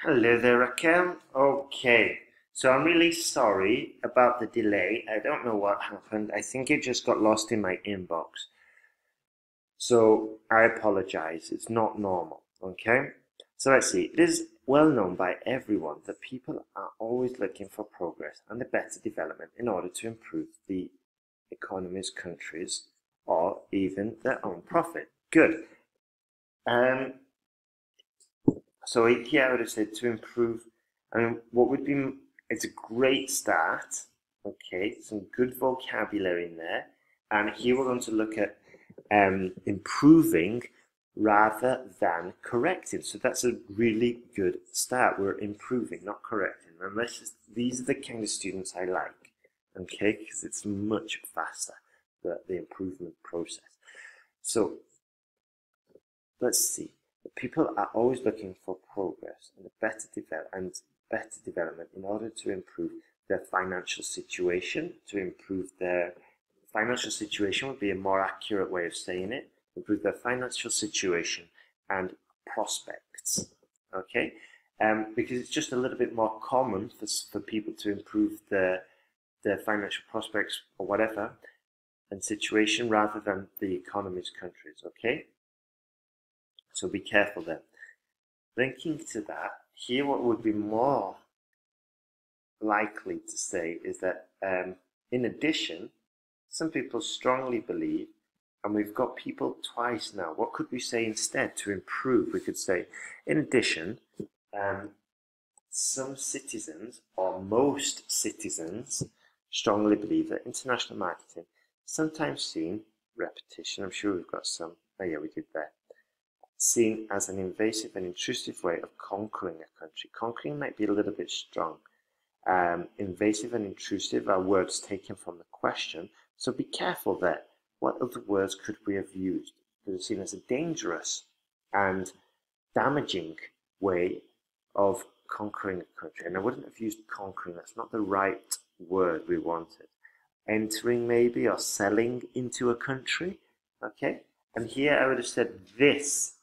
Hello there, Raquel. Okay, so I'm really sorry about the delay. I don't know what happened. I think it just got lost in my inbox. So I apologize. It's not normal. Okay? So let's see. It is well known by everyone that people are always looking for progress and a better development in order to improve the economies, countries, or even their own profit. Good. Um, So here I would have said to improve, what would be, it's a great start, okay, some good vocabulary in there, and here we're going to look at improving rather than correcting. So that's a really good start. We're improving, not correcting. And these are the kind of students I like, okay, because it's much faster, the improvement process. So let's see. People are always looking for progress and better development in order to improve their financial situation. To improve their financial situation would be a more accurate way of saying it. Improve their financial situation and prospects. Okay, because it's just a little bit more common for people to improve their financial prospects or whatever and situation rather than the economies countries. Okay. So be careful there. Linking to that, here what would be more likely to say is that in addition, some people strongly believe, and we've got people twice now, what could we say instead to improve? We could say, in addition, some citizens, or most citizens, strongly believe that international marketing, sometimes seen, repetition, I'm sure we've got some, oh yeah, we did that, seen as an invasive and intrusive way of conquering a country. Conquering might be a little bit strong. Invasive and intrusive are words taken from the question, so be careful there. What other words could we have used? It was seen as a dangerous and damaging way of conquering a country. And I wouldn't have used conquering, that's not the right word we wanted. Entering maybe, or selling into a country, okay? And here I would have said this,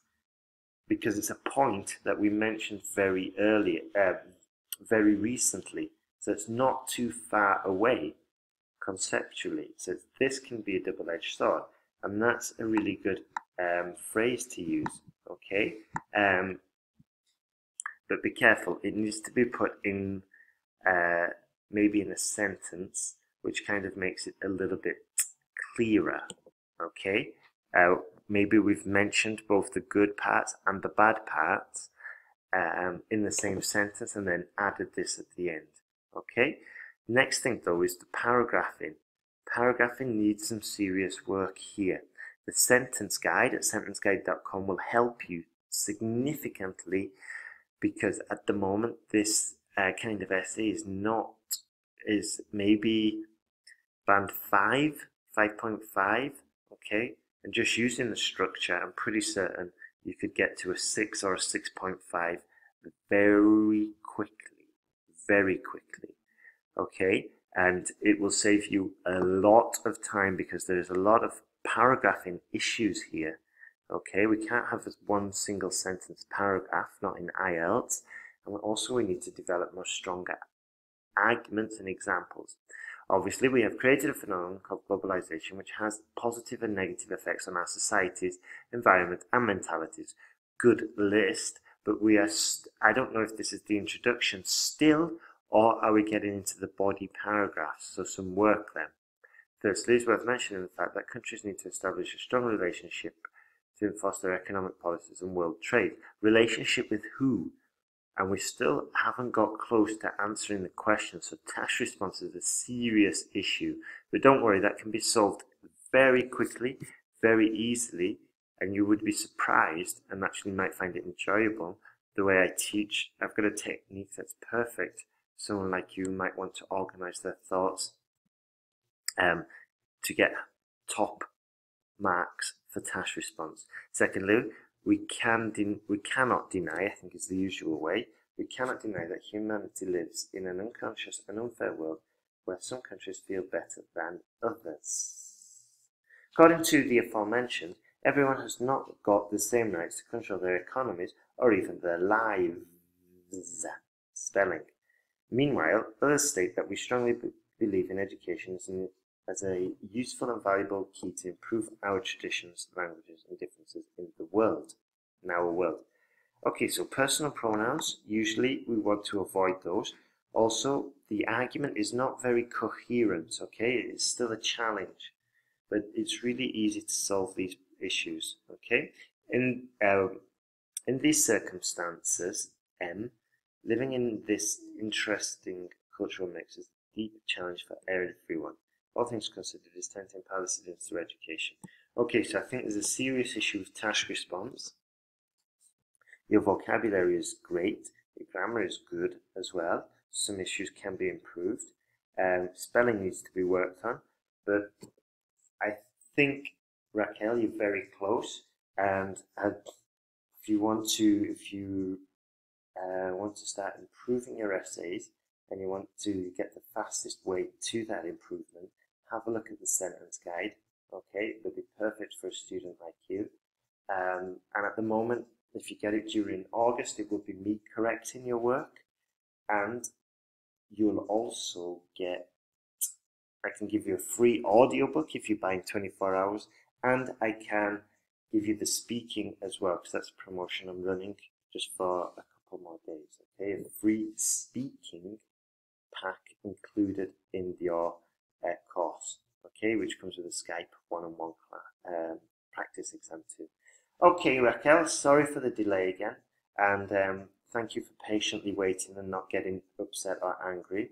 because it's a point that we mentioned very recently. So it's not too far away conceptually. So this can be a double-edged sword, and that's a really good phrase to use, okay? But be careful, it needs to be put in maybe in a sentence, which kind of makes it a little bit clearer, okay? Maybe we've mentioned both the good parts and the bad parts in the same sentence and then added this at the end. Okay? Next thing though is the paragraphing. Paragraphing needs some serious work here. The sentence guide at sentenceguide.com will help you significantly, because at the moment this kind of essay is maybe band 5, 5.5, okay? And just using the structure, I'm pretty certain you could get to a 6 or a 6.5 very quickly, okay? And it will save you a lot of time because there's a lot of paragraphing issues here, okay? We can't have this one single sentence paragraph, not in IELTS. And also we need to develop more stronger arguments and examples. Obviously, we have created a phenomenon called globalization, which has positive and negative effects on our societies, environment, and mentalities. Good list, but I don't know if this is the introduction still, or are we getting into the body paragraphs? So some work then. Firstly, it's worth mentioning the fact that countries need to establish a strong relationship to enforce their economic policies and world trade. Relationship with who? And we still haven't got close to answering the question, so task response is a serious issue. But don't worry, that can be solved very quickly, very easily, and you would be surprised and actually might find it enjoyable the way I teach. I've got a technique that's perfect. Someone like you might want to organize their thoughts to get top marks for task response. Secondly, we cannot deny, I think is the usual way, we cannot deny that humanity lives in an unconscious and unfair world where some countries feel better than others. According to the aforementioned, everyone has not got the same rights to control their economies or even their lives. spelling. Meanwhile, others state that we strongly believe in education as a useful and valuable key to improve our traditions, languages, and differences in the world, in our world. Okay, so personal pronouns, usually we want to avoid those. Also, the argument is not very coherent, okay? It's still a challenge, but it's really easy to solve these issues, okay? In these circumstances, living in this interesting cultural mix is a deep challenge for everyone. All things considered, is time to empower the students through education. Okay, so I think there's a serious issue with task response. Your vocabulary is great, your grammar is good as well. Some issues can be improved. Spelling needs to be worked on, but I think, Raquel, you're very close, and if you want to start improving your essays and you want to get the fastest way to that improvement, have a look at the sentence guide. Okay, it'll be perfect for a student like you. And at the moment, if you get it during August, it will be me correcting your work, and you'll also get, I can give you a free audiobook if you buy in 24 hours, and I can give you the speaking as well, because that's a promotion I'm running just for a couple more days. Okay, a free speaking pack included in your course, okay, which comes with a Skype one-on-one practice exam too. Okay, Raquel, sorry for the delay again, and thank you for patiently waiting and not getting upset or angry.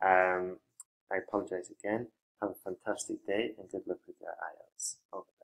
I apologize again. Have a fantastic day and good luck with your IELTS. Okay.